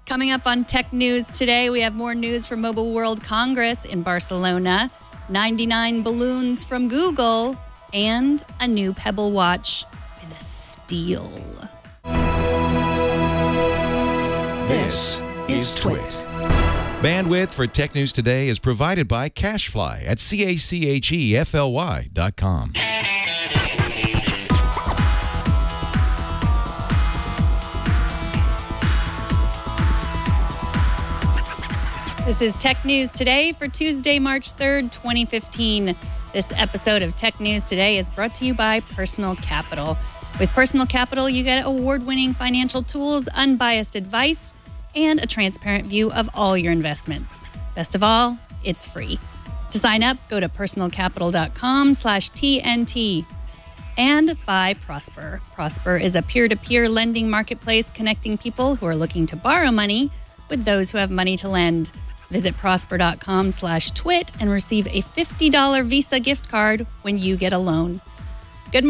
Coming up on Tech News today, we have more news from Mobile World Congress in Barcelona, 99 balloons from Google, and a new Pebble watch with a steel. This is Twit. Bandwidth for Tech News Today is provided by CashFly at CACHEFLY.com. This is Tech News Today for Tuesday, March 3rd, 2015. This episode of Tech News Today is brought to you by Personal Capital. With Personal Capital, you get award-winning financial tools, unbiased advice, and a transparent view of all your investments. Best of all, it's free. To sign up, go to personalcapital.com/TNT. And by Prosper. Prosper is a peer-to-peer lending marketplace connecting people who are looking to borrow money with those who have money to lend. Visit prosper.com/twit and receive a $50 Visa gift card when you get a loan. Good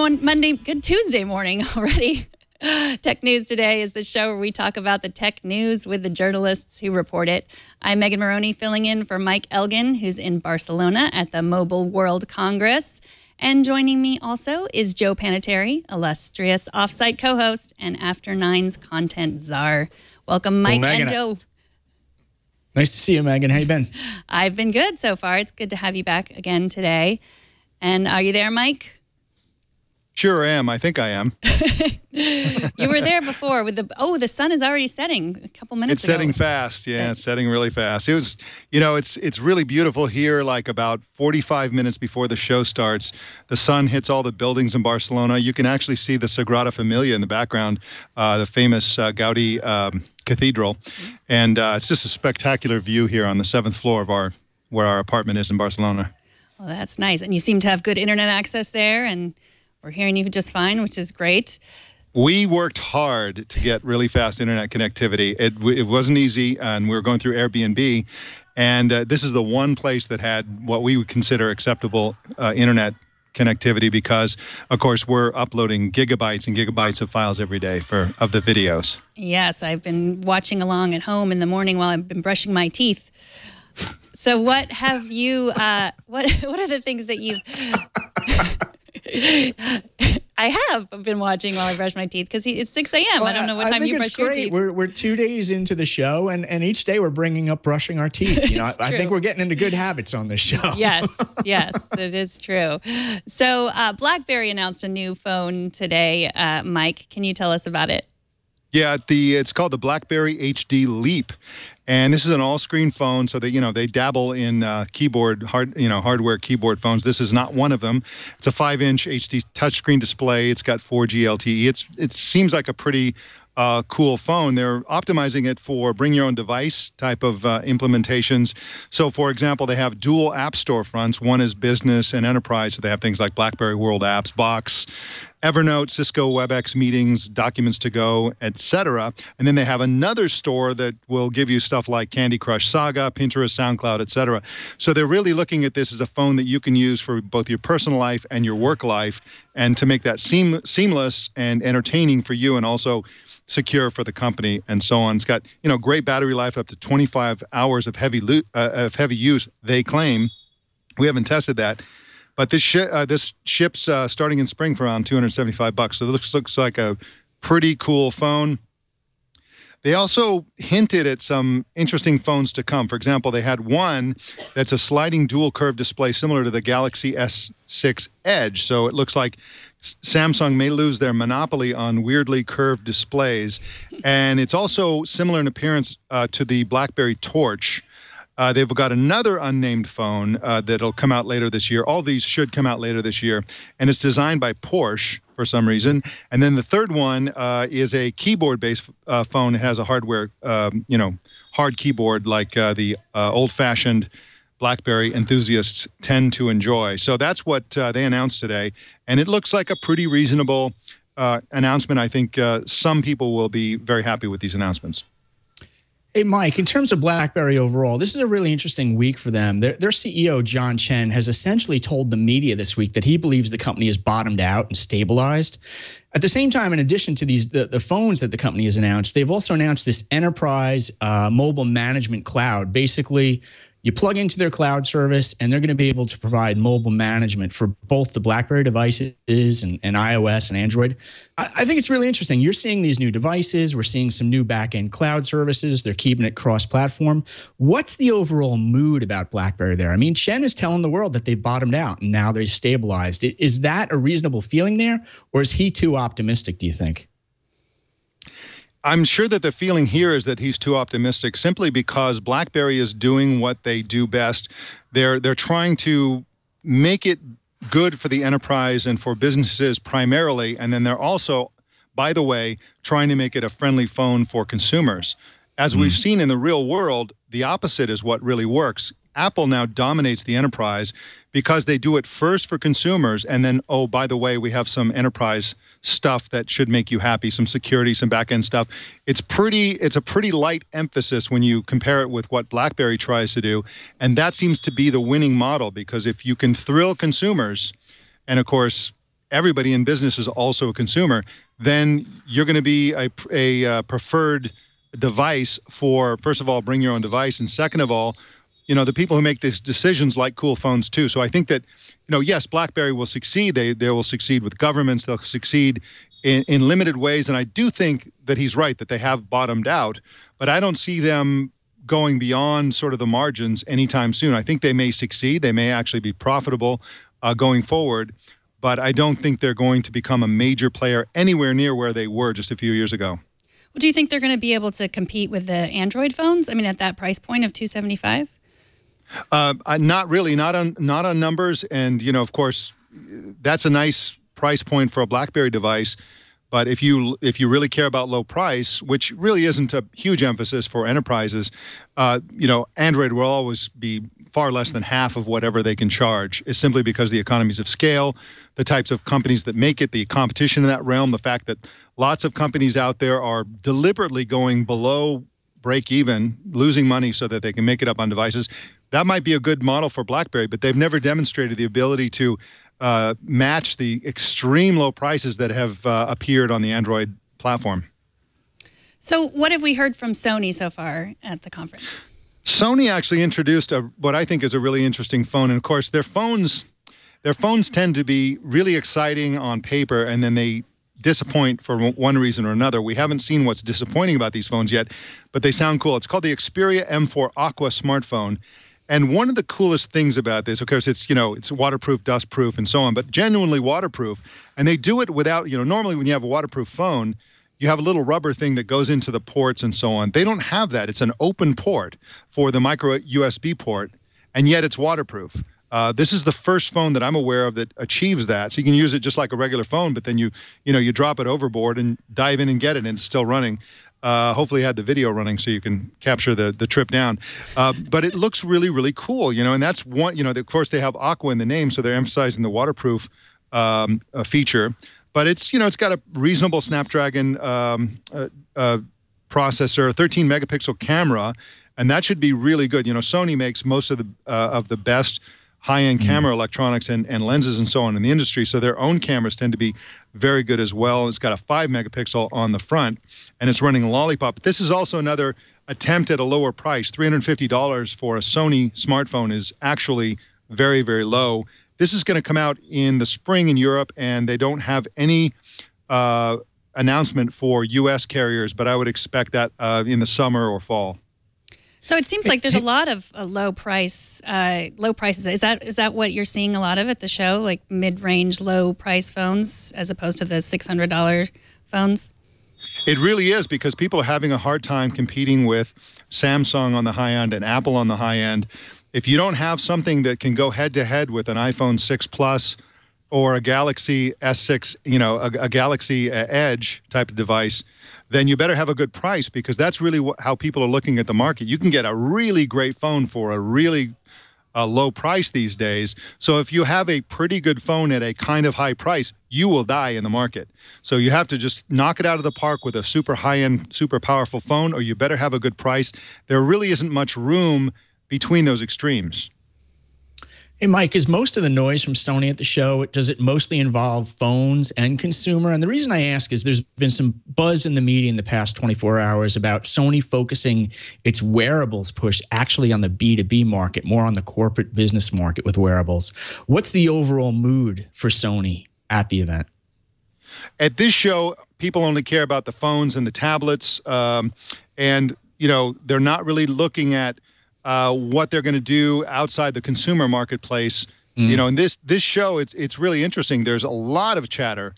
Tuesday morning already. Tech News Today is the show where we talk about the tech news with the journalists who report it. I'm Megan Morrone, filling in for Mike Elgan, who's in Barcelona at the Mobile World Congress. And joining me also is Joe Panettieri, illustrious offsite co-host and After Nine's content czar. Welcome, Mike and Joe. Nice to see you, Megan. How you been? I've been good so far. It's good to have you back again today. And are you there, Mike? Sure am. I think I am. You were there before with the sun is already setting a couple minutes ago. It's setting fast. Yeah, it's setting really fast. It was, it's really beautiful here, like about 45 minutes before the show starts. The sun hits all the buildings in Barcelona. You can actually see the Sagrada Familia in the background, the famous Gaudi cathedral. And it's just a spectacular view here on the 7th floor of where our apartment is in Barcelona. Well, that's nice. And you seem to have good internet access there, and we're hearing you just fine, which is great. We worked hard to get really fast internet connectivity. It wasn't easy, and we were going through Airbnb, and this is the one place that had what we would consider acceptable internet connectivity because, of course, we're uploading gigabytes and gigabytes of files every day of the videos. Yes, I've been watching along at home in the morning while I've been brushing my teeth. So what have you, what are the things that you've... I have been watching while I brush my teeth because it's 6 a.m. I don't know what time you brush your teeth. We're 2 days into the show, and each day we're bringing up brushing our teeth. I think we're getting into good habits on this show. Yes, it is true. So BlackBerry announced a new phone today. Mike, can you tell us about it? Yeah, it's called the BlackBerry HD Leap. And this is an all-screen phone, so they dabble in hardware keyboard phones. This is not one of them. It's a 5-inch HD touchscreen display. It's got 4G LTE. It seems like a pretty cool phone. They're optimizing it for bring your own device type of implementations. So, for example, they have dual app store fronts. One is business and enterprise. So they have things like BlackBerry World Apps, Box, Evernote, Cisco WebEx meetings, Documents to Go, etc. And then they have another store that will give you stuff like Candy Crush Saga, Pinterest, SoundCloud, etc. So they're really looking at this as a phone that you can use for both your personal life and your work life, and to make that seamless and entertaining for you, and also secure for the company, and so on. It's got great battery life, up to 25 hours of heavy use. They claim. We haven't tested that. But this ships starting in spring for around $275. So it looks like a pretty cool phone. They also hinted at some interesting phones to come. For example, they had one that's a sliding dual curve display similar to the Galaxy S6 Edge. So it looks like Samsung may lose their monopoly on weirdly curved displays. And it's also similar in appearance to the BlackBerry Torch. They've got another unnamed phone that'll come out later this year. All these should come out later this year. And it's designed by Porsche for some reason. And then the third one is a keyboard-based phone. It has a hardware, hard keyboard like the old-fashioned BlackBerry enthusiasts tend to enjoy. So that's what they announced today. And it looks like a pretty reasonable announcement. I think some people will be very happy with these announcements. Hey, Mike, in terms of BlackBerry overall, this is a really interesting week for them. Their CEO, John Chen, has essentially told the media this week that he believes the company has bottomed out and stabilized. At the same time, in addition to the phones that the company has announced, they've also announced this enterprise mobile management cloud. Basically, you plug into their cloud service, and they're going to be able to provide mobile management for both the BlackBerry devices and iOS and Android. I think it's really interesting. You're seeing these new devices. We're seeing some new back-end cloud services. They're keeping it cross-platform. What's the overall mood about BlackBerry there? I mean, Chen is telling the world that they've bottomed out, and now they've stabilized. Is that a reasonable feeling there, or is he too optimistic, do you think? I'm sure that the feeling here is that he's too optimistic simply because BlackBerry is doing what they do best. They're trying to make it good for the enterprise and for businesses primarily, and then they're also, by the way, trying to make it a friendly phone for consumers. As we've seen in the real world, the opposite is what really works. Apple now dominates the enterprise because they do it first for consumers, and then, oh, by the way, we have some enterprise stuff that should make you happy, some security, some back-end stuff. It's a pretty light emphasis when you compare it with what BlackBerry tries to do, and that seems to be the winning model, because if you can thrill consumers, and of course, everybody in business is also a consumer, then you're going to be a preferred device for, first of all, bring your own device, and second of all, the people who make these decisions like cool phones too. So I think that, yes, BlackBerry will succeed. They will succeed with governments. They'll succeed in limited ways. And I do think that he's right, that they have bottomed out, but I don't see them going beyond sort of the margins anytime soon. I think they may succeed. They may actually be profitable going forward, but I don't think they're going to become a major player anywhere near where they were just a few years ago. Well, do you think they're going to be able to compete with the Android phones? I mean, at that price point of $275? Not really, not on numbers. And, of course, that's a nice price point for a BlackBerry device. But if you really care about low price, which really isn't a huge emphasis for enterprises, Android will always be far less than half of whatever they can charge, is simply because the economies of scale, the types of companies that make it, the competition in that realm, the fact that lots of companies out there are deliberately going below break even, losing money so that they can make it up on devices. That might be a good model for BlackBerry, but they've never demonstrated the ability to match the extreme low prices that have appeared on the Android platform. So what have we heard from Sony so far at the conference? Sony actually introduced what I think is a really interesting phone. And of course, their phones tend to be really exciting on paper, and then they disappoint for one reason or another. We haven't seen what's disappointing about these phones yet, but they sound cool. It's called the Xperia M4 Aqua smartphone. And one of the coolest things about this, of course, it's waterproof, dustproof, and so on, but genuinely waterproof. And they do it without, normally when you have a waterproof phone, you have a little rubber thing that goes into the ports and so on. They don't have that. It's an open port for the micro USB port, and yet it's waterproof. This is the first phone that I'm aware of that achieves that. So you can use it just like a regular phone, but then you drop it overboard and dive in and get it, and it's still running. Hopefully you had the video running so you can capture the trip down. But it looks really, really cool, and that's one, of course they have Aqua in the name, so they're emphasizing the waterproof feature. But it's got a reasonable Snapdragon processor, 13 megapixel camera, and that should be really good. Sony makes most of the best high-end camera electronics and lenses and so on in the industry, so their own cameras tend to be very good as well. It's got a 5 megapixel on the front, and it's running Lollipop. This is also another attempt at a lower price. $350 for a Sony smartphone is actually very, very low. This is going to come out in the spring in Europe, and they don't have any announcement for U.S. carriers, but I would expect that in the summer or fall. So it seems like there's a lot of low prices. Is that what you're seeing a lot of at the show, like mid-range, low-price phones, as opposed to the $600 phones? It really is, because people are having a hard time competing with Samsung on the high end and Apple on the high end. If you don't have something that can go head-to-head with an iPhone 6 Plus or a Galaxy S6, a Galaxy Edge type of device, then you better have a good price, because that's really how people are looking at the market. You can get a really great phone for a really low price these days. So if you have a pretty good phone at a kind of high price, you will die in the market. So you have to just knock it out of the park with a super high-end, super powerful phone, or you better have a good price. There really isn't much room between those extremes. Hey, Mike, is most of the noise from Sony at the show, does it mostly involve phones and consumer? And the reason I ask is there's been some buzz in the media in the past 24 hours about Sony focusing its wearables push actually on the B2B market, more on the corporate business market with wearables. What's the overall mood for Sony at the event? At this show, people only care about the phones and the tablets, and they're not really looking at what they're going to do outside the consumer marketplace. In this show, it's really interesting. There's a lot of chatter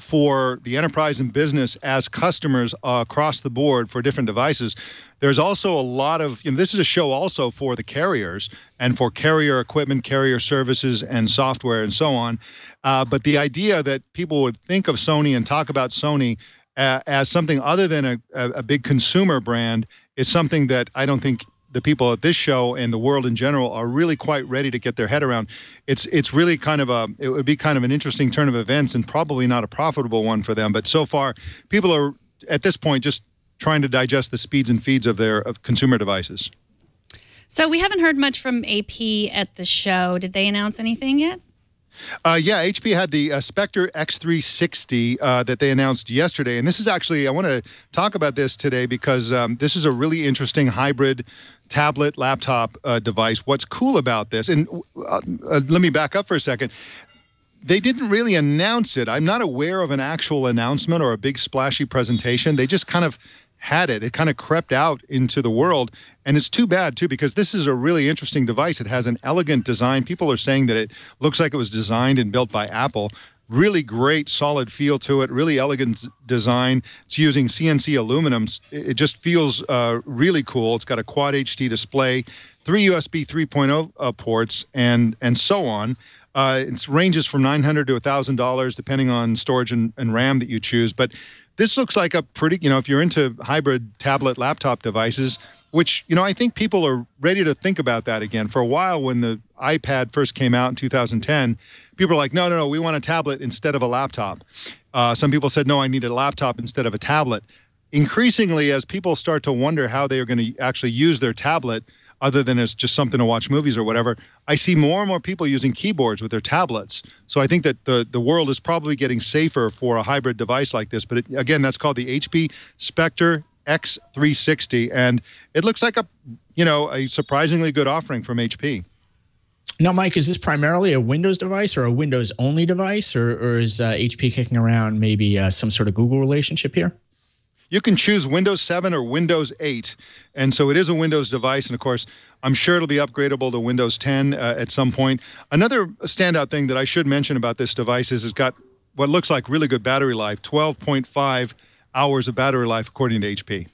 for the enterprise and business as customers across the board for different devices. There's also a lot of, this is a show also for the carriers and for carrier equipment, carrier services, and software and so on. But the idea that people would think of Sony and talk about Sony as something other than a big consumer brand is something that I don't think the people at this show and the world in general are really quite ready to get their head around. It's really it would be kind of an interesting turn of events and probably not a profitable one for them. But so far, people are at this point just trying to digest the speeds and feeds of their consumer devices. So we haven't heard much from AP at the show. Did they announce anything yet? Yeah, HP had the Spectre X360 that they announced yesterday. And this is actually, I want to talk about this today because this is a really interesting hybrid tablet laptop device. What's cool about this, and let me back up for a second. They didn't really announce it. I'm not aware of an actual announcement or a big splashy presentation. They just kind of had it. It kind of crept out into the world. And it's too bad, too, because this is a really interesting device. It has an elegant design. People are saying that it looks like it was designed and built by Apple. Really great, solid feel to it. Really elegant design. It's using CNC aluminum. It just feels really cool. It's got a Quad HD display, 3 USB 3.0 ports, and so on. It ranges from $900 to $1,000, depending on storage and RAM that you choose. But this looks like a pretty, if you're into hybrid tablet laptop devices, which, I think people are ready to think about that again. For a while, when the iPad first came out in 2010, people were like, no, we want a tablet instead of a laptop. Some people said, no, I need a laptop instead of a tablet. Increasingly, as people start to wonder how they are going to actually use their tablet, other than as just something to watch movies or whatever, I see more and more people using keyboards with their tablets. So I think that the world is probably getting safer for a hybrid device like this. But again, that's called the HP Spectre X360, and it looks like a surprisingly good offering from HP. Now, Mike, is this primarily a Windows device or a Windows-only device, or is HP kicking around maybe some sort of Google relationship here? You can choose Windows 7 or Windows 8, and so it is a Windows device, and of course, I'm sure it'll be upgradable to Windows 10 at some point. Another standout thing that I should mention about this device is it's got what looks like really good battery life, 12.5 hours of battery life, according to HP.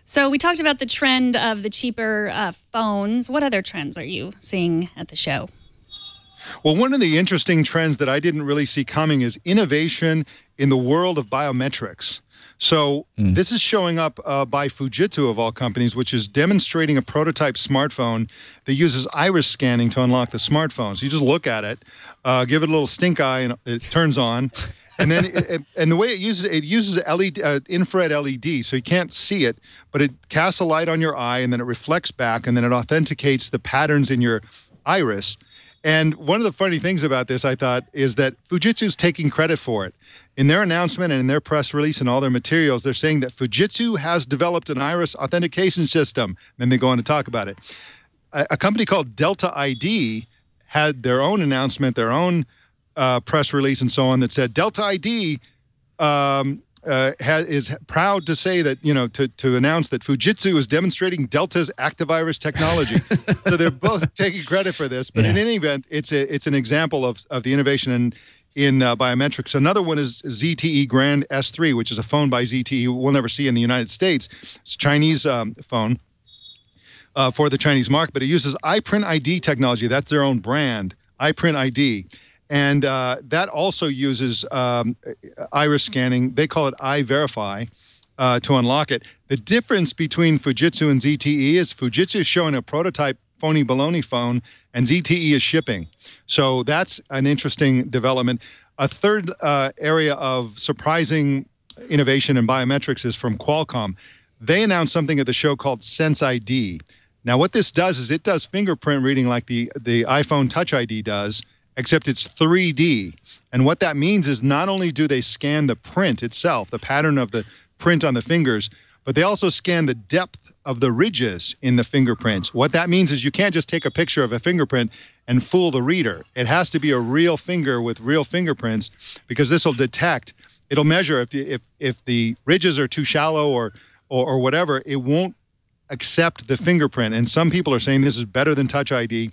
So we talked about the trend of the cheaper phones. What other trends are you seeing at the show? Well, one of the interesting trends that I didn't really see coming is innovation in the world of biometrics. So this is showing up by Fujitsu, of all companies, which is demonstrating a prototype smartphone that uses iris scanning to unlock the smartphone. So you just look at it, give it a little stink eye, and it turns on. And then, and the way it uses LED, infrared LED, so you can't see it, but it casts a light on your eye, and then it reflects back, and then it authenticates the patterns in your iris. And one of the funny things about this, I thought, is that Fujitsu's taking credit for it. In their announcement and in their press release and all their materials, they're saying that Fujitsu has developed an iris authentication system. Then they go on to talk about it. A company called Delta ID had their own announcement, their own press release and so on that said Delta ID is proud to say that, to announce that Fujitsu is demonstrating Delta's active iris technology. So they're both taking credit for this. But in any event, it's an example of the innovation in biometrics. Another one is ZTE Grand S3, which is a phone by ZTE we'll never see in the United States. It's a Chinese phone for the Chinese market, but it uses iPrint ID technology. That's their own brand, iPrint ID. And that also uses iris scanning. They call it iVerify to unlock it. The difference between Fujitsu and ZTE is Fujitsu is showing a prototype phony baloney phone, and ZTE is shipping. So that's an interesting development. A third area of surprising innovation in biometrics is from Qualcomm. They announced something at the show called Sense ID. Now, what this does is it does fingerprint reading like the iPhone Touch ID does, except it's 3D. And what that means is not only do they scan the print itself, the pattern of the print on the fingers, but they also scan the depth of the ridges in the fingerprints. What that means is you can't just take a picture of a fingerprint and fool the reader. It has to be a real finger with real fingerprints, because this will detect, it'll measure if the ridges are too shallow or whatever, it won't accept the fingerprint. And some people are saying this is better than Touch ID.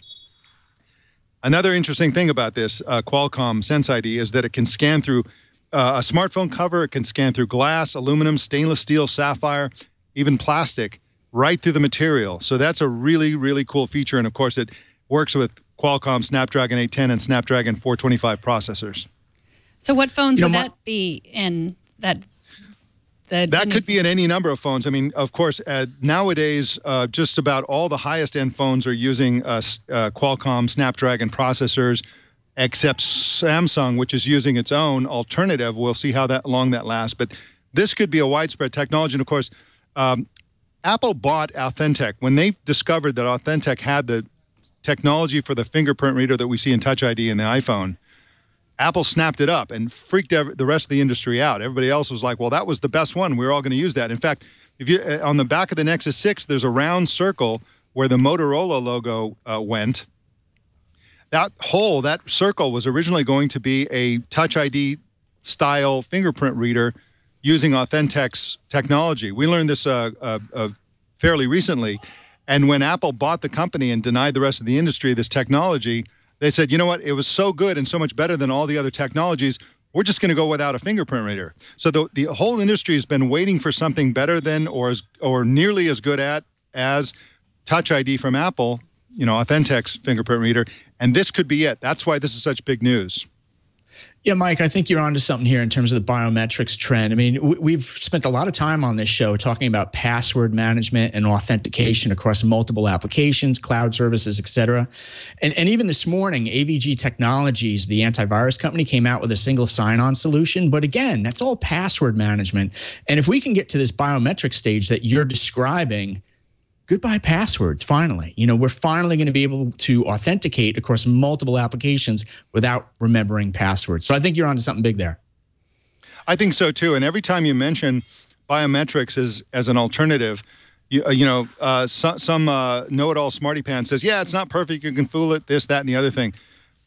Another interesting thing about this Qualcomm Sense ID is that it can scan through a smartphone cover, it can scan through glass, aluminum, stainless steel, sapphire, even plastic, right through the material. So that's a really, really cool feature. And of course, it works with Qualcomm Snapdragon 810 and Snapdragon 425 processors. So what phones would that be in that? That could be in any number of phones. I mean, of course, nowadays, just about all the highest-end phones are using Qualcomm Snapdragon processors, except Samsung, which is using its own alternative. We'll see how long that lasts. But this could be a widespread technology. And, of course, Apple bought Authentec. When they discovered that Authentec had the technology for the fingerprint reader that we see in Touch ID in the iPhone, Apple snapped it up and freaked the rest of the industry out. Everybody else was like, well, that was the best one. We're all going to use that. In fact, if you on the back of the Nexus 6, there's a round circle where the Motorola logo went. That circle was originally going to be a Touch ID style fingerprint reader using Authentec's technology. We learned this fairly recently. And when Apple bought the company and denied the rest of the industry this technology, they said, you know what, it was so good and so much better than all the other technologies, we're just going to go without a fingerprint reader. So the whole industry has been waiting for something better than or nearly as good as Touch ID from Apple, Authentec's fingerprint reader, and this could be it. That's why this is such big news. Yeah, Mike, I think you're onto something here in terms of the biometrics trend. I mean, we've spent a lot of time on this show talking about password management and authentication across multiple applications, cloud services, et cetera. And even this morning, AVG Technologies, the antivirus company, came out with a single sign-on solution. But again, that's all password management. And if we can get to this biometric stage that you're describing, goodbye passwords, finally. We're finally going to be able to authenticate across multiple applications without remembering passwords. So I think you're onto something big there. I think so, too. And every time you mention biometrics as an alternative, some know-it-all smarty pants says, yeah, it's not perfect. You can fool it, this, that, and the other thing.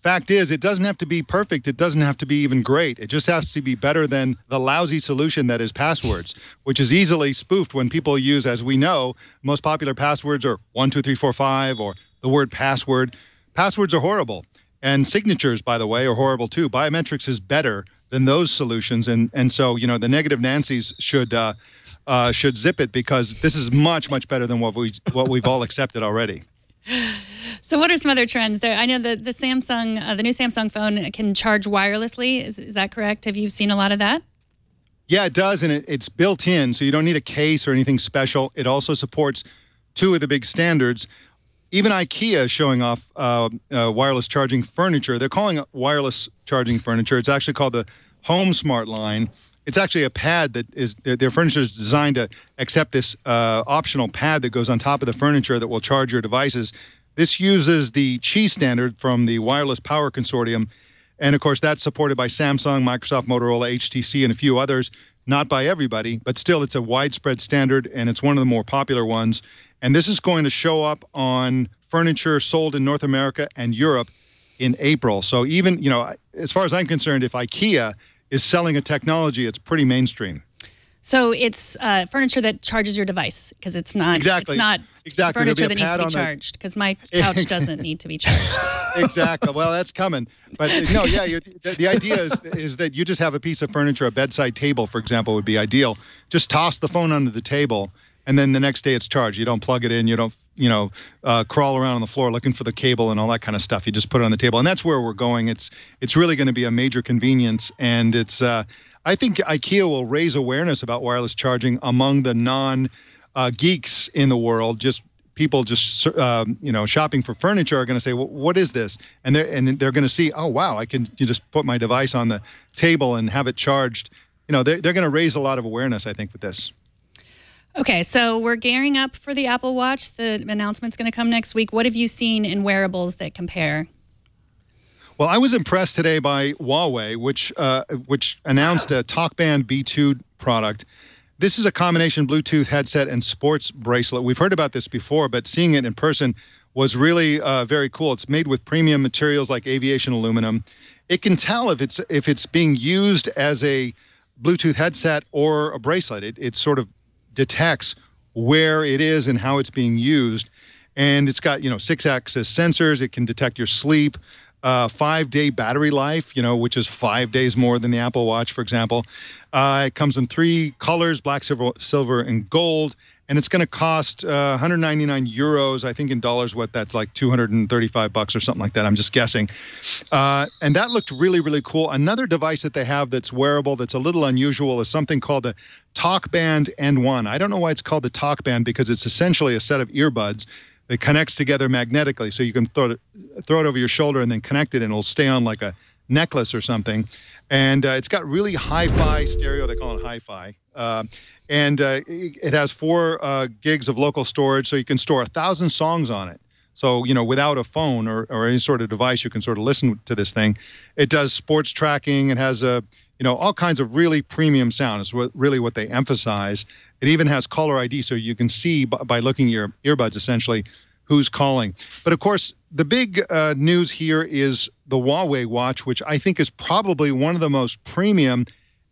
Fact is, it doesn't have to be perfect. It doesn't have to be even great. It just has to be better than the lousy solution that is passwords, which is easily spoofed when people use, as we know, most popular passwords are 12345 or the word password. Passwords are horrible. And signatures, by the way, are horrible too. Biometrics is better than those solutions. And so, the negative Nancys should zip it, because this is much, much better than what we've all accepted already. So what are some other trends there? I know the new Samsung phone can charge wirelessly. Is that correct? Have you seen a lot of that? Yeah, it does, and it's built in, so you don't need a case or anything special. It also supports two of the big standards. Even IKEA is showing off wireless charging furniture. They're calling it wireless charging furniture. It's actually called the Home Smart line. It's actually a pad that their furniture is designed to accept this optional pad that goes on top of the furniture that will charge your devices. This uses the Qi standard from the Wireless Power Consortium. And, of course, that's supported by Samsung, Microsoft, Motorola, HTC, and a few others. Not by everybody, but still it's a widespread standard, and it's one of the more popular ones. And this is going to show up on furniture sold in North America and Europe in April. So even, as far as I'm concerned, if IKEA is selling a technology, it's pretty mainstream. So it's furniture that charges your device, because it's not exactly furniture that needs to be charged, because my couch doesn't need to be charged. Exactly. Well, that's coming. But no, yeah, the idea is that you just have a piece of furniture, a bedside table, for example, would be ideal. Just toss the phone under the table, and then the next day it's charged. You don't plug it in. You don't, crawl around on the floor looking for the cable and all that kind of stuff. You just put it on the table, and that's where we're going. It's really going to be a major convenience, and it's. I think IKEA will raise awareness about wireless charging among the non-geeks in the world, just people just shopping for furniture are going to say, well, what is this? And they're going to see, oh wow, I can just put my device on the table and have it charged. They're going to raise a lot of awareness, I think, with this. Okay, so we're gearing up for the Apple Watch. The announcement's going to come next week. What have you seen in wearables that compare? Well, I was impressed today by Huawei, which announced a TalkBand B2 product. This is a combination Bluetooth headset and sports bracelet. We've heard about this before, but seeing it in person was really very cool. It's made with premium materials like aviation aluminum. It can tell if it's being used as a Bluetooth headset or a bracelet. It sort of detects where it is and how it's being used. And it's got 6-axis sensors. It can detect your sleep. 5-day battery life, which is 5 days more than the Apple Watch, for example. It comes in 3 colors, black, silver, and gold. And it's going to cost 199 euros. I think in dollars, that's like $235 or something like that. I'm just guessing. And that looked really, really cool. Another device that they have that's wearable that's a little unusual is something called the TalkBand N1. I don't know why it's called the TalkBand, because it's essentially a set of earbuds that connects together magnetically, so you can throw it over your shoulder and then connect it, and it'll stay on like a necklace or something. And it's got really hi-fi stereo. They call it hi-fi. And it has 4 gigs of local storage, so you can store 1,000 songs on it. So, without a phone or any sort of device, you can sort of listen to this thing. It does sports tracking. It has all kinds of really premium sound. It's really what they emphasize. It even has caller ID, so you can see by looking at your earbuds essentially who's calling. But of course, the big news here is the Huawei watch, which I think is probably one of the most premium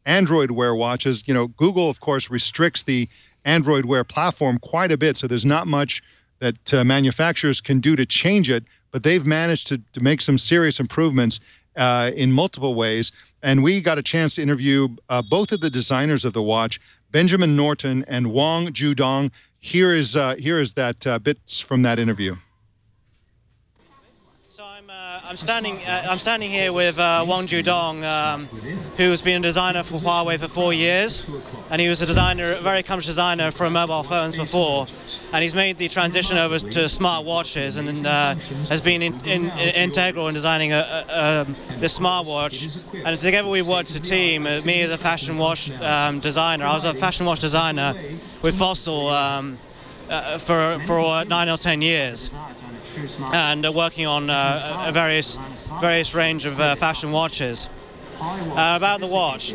Android Wear watches. Google, of course, restricts the Android Wear platform quite a bit, so there's not much that manufacturers can do to change it, but they've managed to make some serious improvements in multiple ways. And we got a chance to interview both of the designers of the watch, Benjamin Norton and Wang Judong. Here is that bits from that interview. So I'm standing here with Wang Judong, who's been a designer for Huawei for 4 years, and he was a very accomplished designer for mobile phones before, and he's made the transition over to smart watches and has been integral in designing this smartwatch. And together we worked as a team. Me as a fashion watch designer, I was a fashion watch designer with Fossil for 9 or 10 years. And working on a various range of fashion watches. About the watch,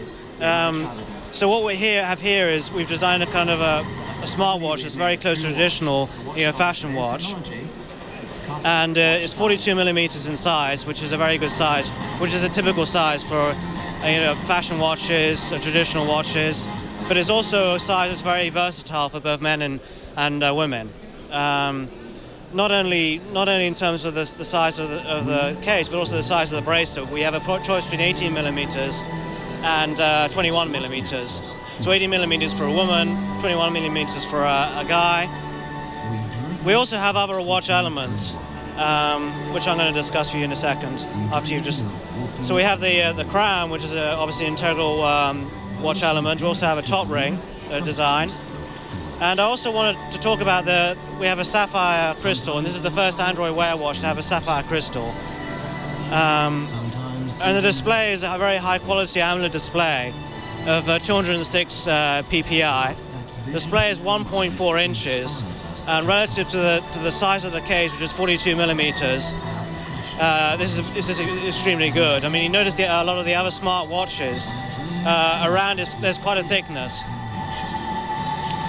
so what we have here is we've designed a kind of a smartwatch that's very close to traditional fashion watch, and it's 42 millimeters in size, which is a very good size, which is a typical size for fashion watches, traditional watches, but it's also a size that's very versatile for both men and women. Not only in terms of the size of the case, but also the size of the bracelet. We have a choice between 18 millimeters and 21 millimeters. So 18 millimeters for a woman, 21 millimeters for a guy. We also have other watch elements, which I'm going to discuss for you in a second. After you've just, so we have the crown, which is obviously an integral watch element. We also have a top ring design. And I also wanted to talk about we have a sapphire crystal, and this is the first Android Wear watch to have a sapphire crystal. And the display is a very high quality AMOLED display of 206 ppi. The display is 1.4 inches, and relative to the size of the case, which is 42 millimeters, this is extremely good. I mean, you notice a lot of the other smart watches around there's quite a thickness.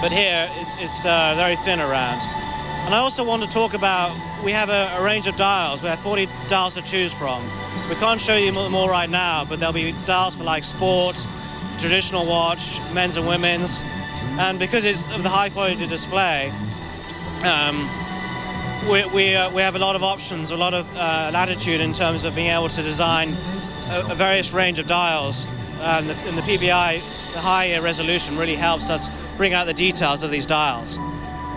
But here, it's very thin around. And I also want to talk about, we have a range of dials. We have 40 dials to choose from. We can't show you more right now, but there'll be dials for like sport, traditional watch, men's and women's. And because it's of the high quality display, we have a lot of options, a lot of latitude in terms of being able to design a various range of dials. And the PPI, the high resolution, really helps us bring out the details of these dials,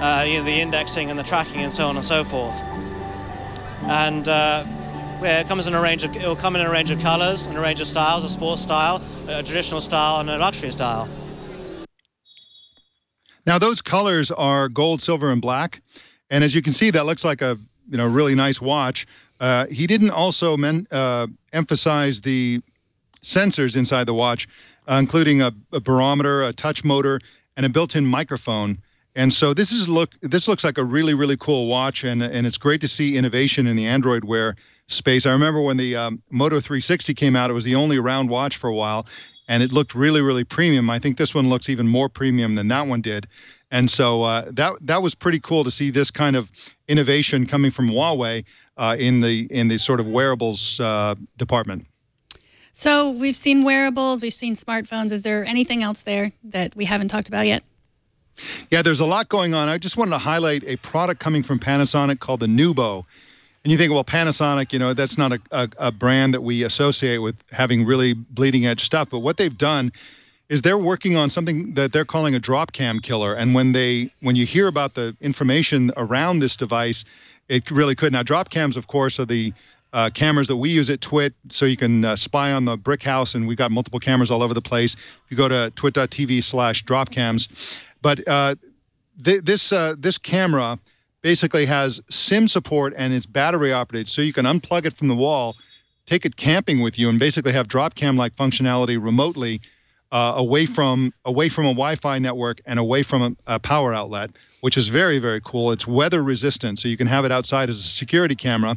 the indexing and the tracking and so on and so forth. And it comes in it will come in a range of colors and a range of styles: a sports style, a traditional style, and a luxury style. Now those colors are gold, silver, and black. And as you can see, that looks like a really nice watch. He didn't also emphasize the sensors inside the watch, including a barometer, a touch motor, and a built-in microphone. And so this looks like a really, really cool watch, and it's great to see innovation in the Android Wear space. I remember when the Moto 360 came out, it was the only round watch for a while, and it looked really, really premium. I think this one looks even more premium than that one did. And so that was pretty cool to see this kind of innovation coming from Huawei in the sort of wearables department. So we've seen wearables, we've seen smartphones. Is there anything else there that we haven't talked about yet? Yeah, there's a lot going on. I just wanted to highlight a product coming from Panasonic called the Nubo. And you think, well, Panasonic, that's not a brand that we associate with having really bleeding edge stuff. But what they've done is they're working on something that they're calling a drop cam killer. And when you hear about the information around this device, it really could. Now, drop cams, of course, are the cameras that we use at TWiT, so you can spy on the brick house, and we've got multiple cameras all over the place. If you go to twit.tv/dropcams. But this camera basically has SIM support, and it's battery operated, so you can unplug it from the wall, take it camping with you, and basically have drop cam like functionality remotely away from a Wi-Fi network and away from a power outlet, which is very, very cool. It's weather resistant, so you can have it outside as a security camera.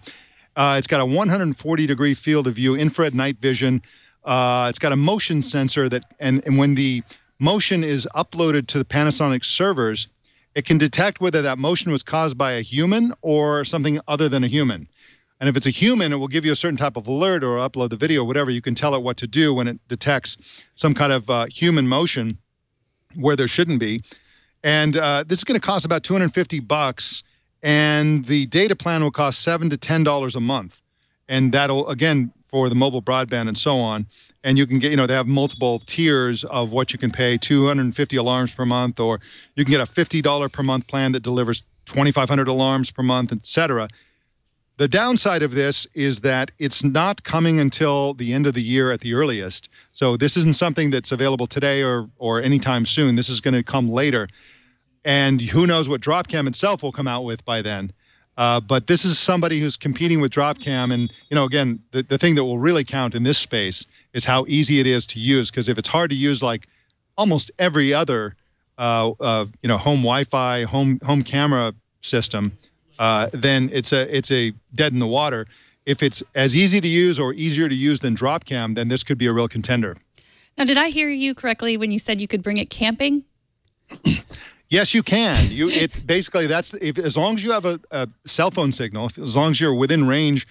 It's got a 140-degree field of view, infrared night vision. It's got a motion sensor and when the motion is uploaded to the Panasonic servers, it can detect whether that motion was caused by a human or something other than a human. And if it's a human, it will give you a certain type of alert or upload the video, whatever. You can tell it what to do when it detects some kind of human motion where there shouldn't be. And this is going to cost about $250, and the data plan will cost $7 to $10 a month. And that'll, again, for the mobile broadband and so on. And you can get, they have multiple tiers of what you can pay, 250 alarms per month, or you can get a $50 per month plan that delivers 2,500 alarms per month, et cetera. The downside of this is that it's not coming until the end of the year at the earliest. So this isn't something that's available today or anytime soon. This is going to come later. And who knows what Dropcam itself will come out with by then. But this is somebody who's competing with Dropcam. And, again, the thing that will really count in this space is how easy it is to use. Because if it's hard to use like almost every other, home Wi-Fi, home camera system, then it's a dead in the water. If it's as easy to use or easier to use than Dropcam, then this could be a real contender. Now, did I hear you correctly when you said you could bring it camping? Yes, you can. As long as you have a cell phone signal, as long as you're within range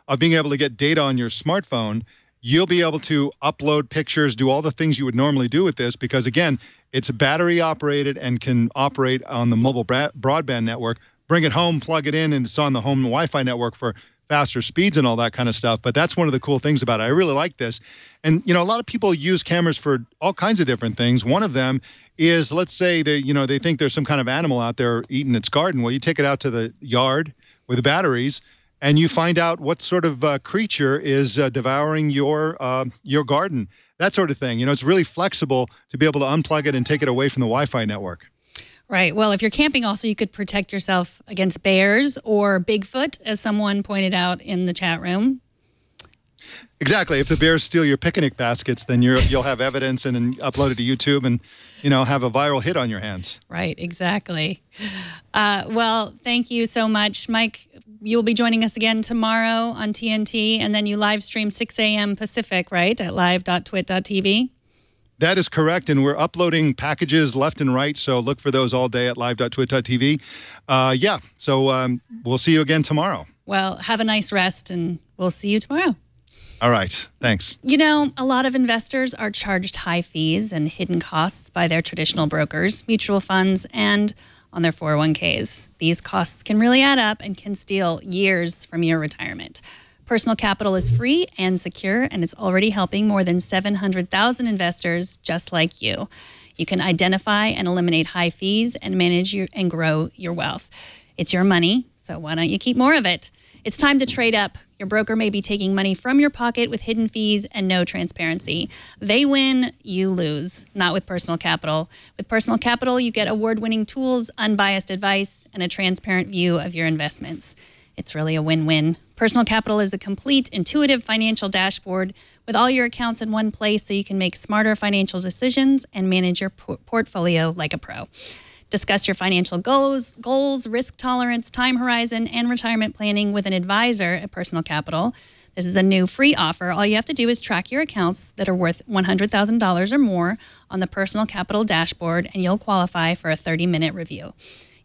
of being able to get data on your smartphone, you'll be able to upload pictures, do all the things you would normally do with this, because again, it's battery operated and can operate on the mobile broadband network. Bring it home, plug it in, and it's on the home Wi-Fi network for faster speeds and all that kind of stuff. But that's one of the cool things about it. I really like this. And, a lot of people use cameras for all kinds of different things. One of them is, let's say they think there's some kind of animal out there eating its garden. Well, you take it out to the yard with the batteries, and you find out what sort of creature is devouring your garden, that sort of thing. It's really flexible to be able to unplug it and take it away from the Wi-Fi network. Right. Well, if you're camping also, you could protect yourself against bears or Bigfoot, as someone pointed out in the chat room. Exactly. If the bears steal your picnic baskets, then you'll have evidence and upload it to YouTube and, have a viral hit on your hands. Right. Exactly. Well, thank you so much, Mike. You'll be joining us again tomorrow on TNT, and then you live stream 6 a.m. Pacific, right, at live.twit.tv? That is correct, and we're uploading packages left and right, so look for those all day at live.twit.tv. So we'll see you again tomorrow. Well, have a nice rest, and we'll see you tomorrow. All right, thanks. A lot of investors are charged high fees and hidden costs by their traditional brokers, mutual funds, and on their 401ks. These costs can really add up and can steal years from your retirement. Personal Capital is free and secure, and it's already helping more than 700,000 investors just like you. You can identify and eliminate high fees and manage and grow your wealth. It's your money, so why don't you keep more of it? It's time to trade up. Your broker may be taking money from your pocket with hidden fees and no transparency. They win, you lose. Not with Personal Capital. With Personal Capital, you get award-winning tools, unbiased advice, and a transparent view of your investments. It's really a win-win. Personal Capital is a complete, intuitive financial dashboard with all your accounts in one place so you can make smarter financial decisions and manage your portfolio like a pro. Discuss your financial goals, risk tolerance, time horizon, and retirement planning with an advisor at Personal Capital. This is a new free offer. All you have to do is track your accounts that are worth $100,000 or more on the Personal Capital dashboard, and you'll qualify for a 30-minute review.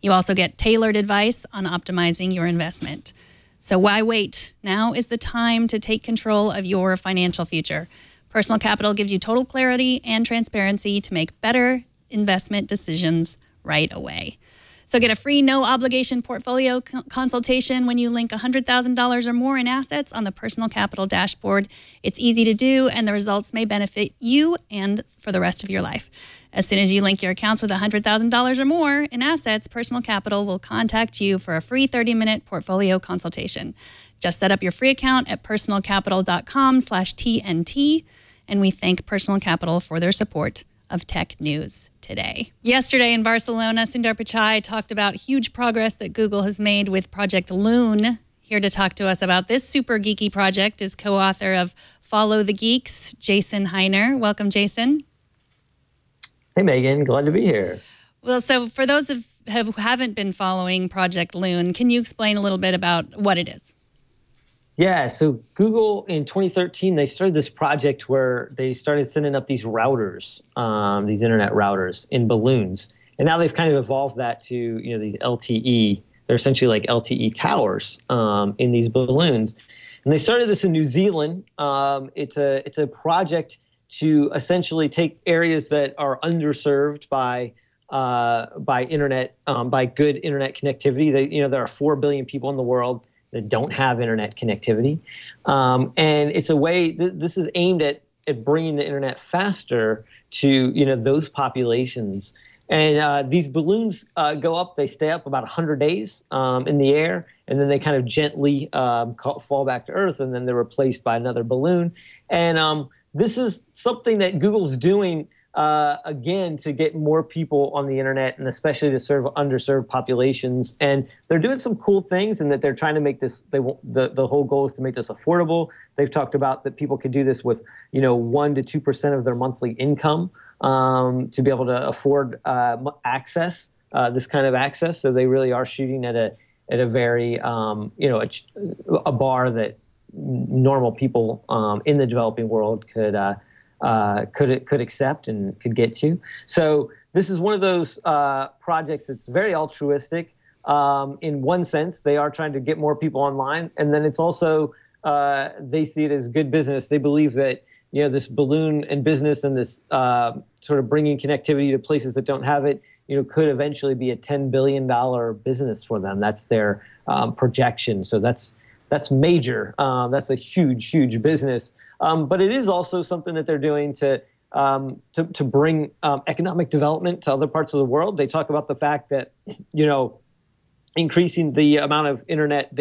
You also get tailored advice on optimizing your investment. So why wait? Now is the time to take control of your financial future. Personal Capital gives you total clarity and transparency to make better investment decisions right away. So get a free no-obligation portfolio consultation when you link $100,000 or more in assets on the Personal Capital dashboard. It's easy to do, and the results may benefit you and for the rest of your life. As soon as you link your accounts with $100,000 or more in assets, Personal Capital will contact you for a free 30-minute portfolio consultation. Just set up your free account at personalcapital.com/TNT, and we thank Personal Capital for their support of tech news today. Yesterday in Barcelona, Sundar Pichai talked about huge progress that Google has made with Project Loon. Here to talk to us about this super geeky project is co-author of Follow the Geeks, Jason Hiner. Welcome, Jason. Hey, Megan. Glad to be here. Well, so for those who haven't been following Project Loon, can you explain a little bit about what it is? Yeah, so Google in 2013, they started this project where they started sending up these routers, these internet routers in balloons. And now they've kind of evolved that to, these LTE. They're essentially like LTE towers in these balloons. And they started this in New Zealand. It's a project to essentially take areas that are underserved by internet, by good internet connectivity. There are 4 billion people in the world that don't have internet connectivity. And it's a way, this is aimed at bringing the internet faster to, those populations. And these balloons go up, they stay up about 100 days in the air, and then they kind of gently fall back to Earth, and then they're replaced by another balloon. And this is something that Google's doing again, to get more people on the internet, and especially to serve underserved populations. And they're doing some cool things in that they're trying to make this, the whole goal is to make this affordable. They've talked about that people could do this with, 1 to 2% of their monthly income to be able to afford access, this kind of access. So they really are shooting at a very, a bar that normal people in the developing world could accept and could get to. So this is one of those projects that's very altruistic. In one sense, they are trying to get more people online, and then it's also they see it as good business. They believe that this balloon and business and this sort of bringing connectivity to places that don't have it, could eventually be a $10 billion business for them. That's their projection. So that's major. That's a huge business. But it is also something that they're doing to bring economic development to other parts of the world. They talk about the fact that, increasing the amount of internet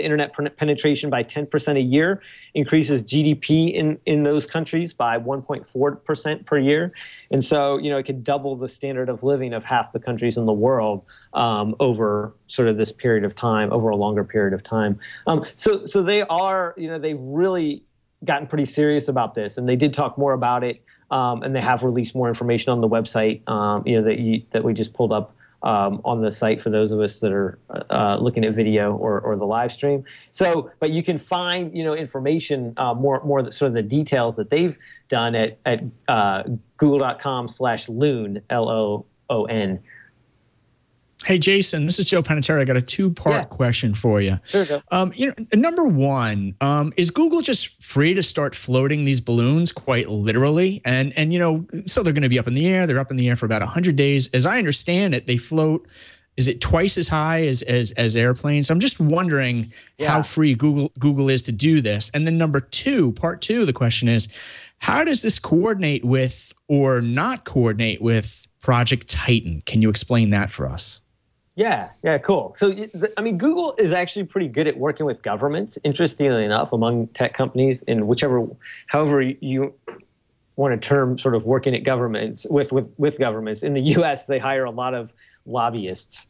penetration by 10% a year increases GDP in those countries by 1.4% per year. And so, it could double the standard of living of half the countries in the world over sort of this period of time, over a longer period of time. So they are, they've really gotten pretty serious about this, and they did talk more about it, and they have released more information on the website, that we just pulled up on the site for those of us that are looking at video or the live stream. So, but you can find information more sort of the details that they've done at google.com/loon, LOON. Hey, Jason, this is Joe Panettieri. I got a two-part question for you. Sure, Joe. Number one, is Google just free to start floating these balloons quite literally? And so they're going to be up in the air. They're up in the air for about 100 days. As I understand it, they float, is it twice as high as airplanes? I'm just wondering how free Google is to do this. And then number two, part two of the question is, how does this coordinate with or not coordinate with Project Titan? Can you explain that for us? Yeah, cool. So, I mean, Google is actually pretty good at working with governments, interestingly enough, among tech companies, in however you want to term sort of working at governments, with governments. In the U.S., they hire a lot of lobbyists,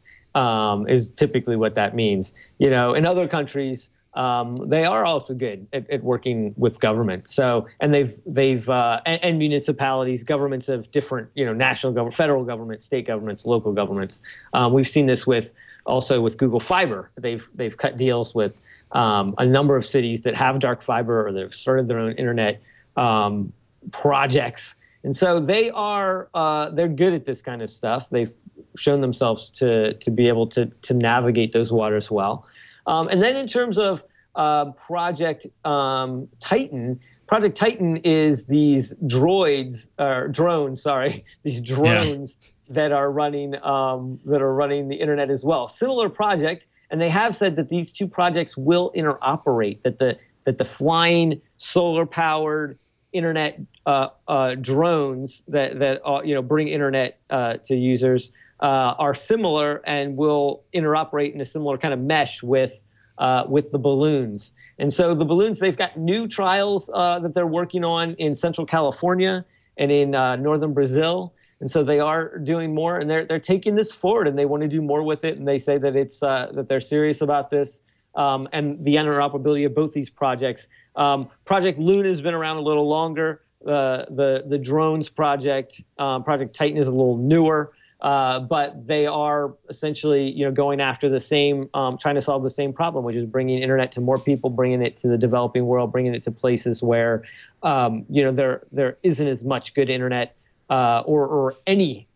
is typically what that means. You know, in other countries, they are also good at working with government. So, and and municipalities, governments of different, national government, federal government, state governments, local governments. We've seen this also with Google Fiber. They've cut deals with a number of cities that have dark fiber, or they've started their own internet projects. And so they're good at this kind of stuff. They've shown themselves to be able to navigate those waters well. And then in terms of Project Titan, Project Titan is these drones that are running the internet as well. Similar project, and they have said that these two projects will interoperate. That the flying solar-powered internet drones that bring internet to users are similar and will interoperate in a similar kind of mesh with the balloons. And so the balloons, they've got new trials that they're working on in Central California and in northern Brazil. And so they are doing more, and they're taking this forward, and they want to do more with it. And they say that it's that they're serious about this and the interoperability of both these projects. Project Luna has been around a little longer. The drones project, Project Titan, is a little newer. But they are essentially, going after the same, trying to solve the same problem, which is bringing internet to more people, bringing it to the developing world, bringing it to places where, there isn't as much good internet or any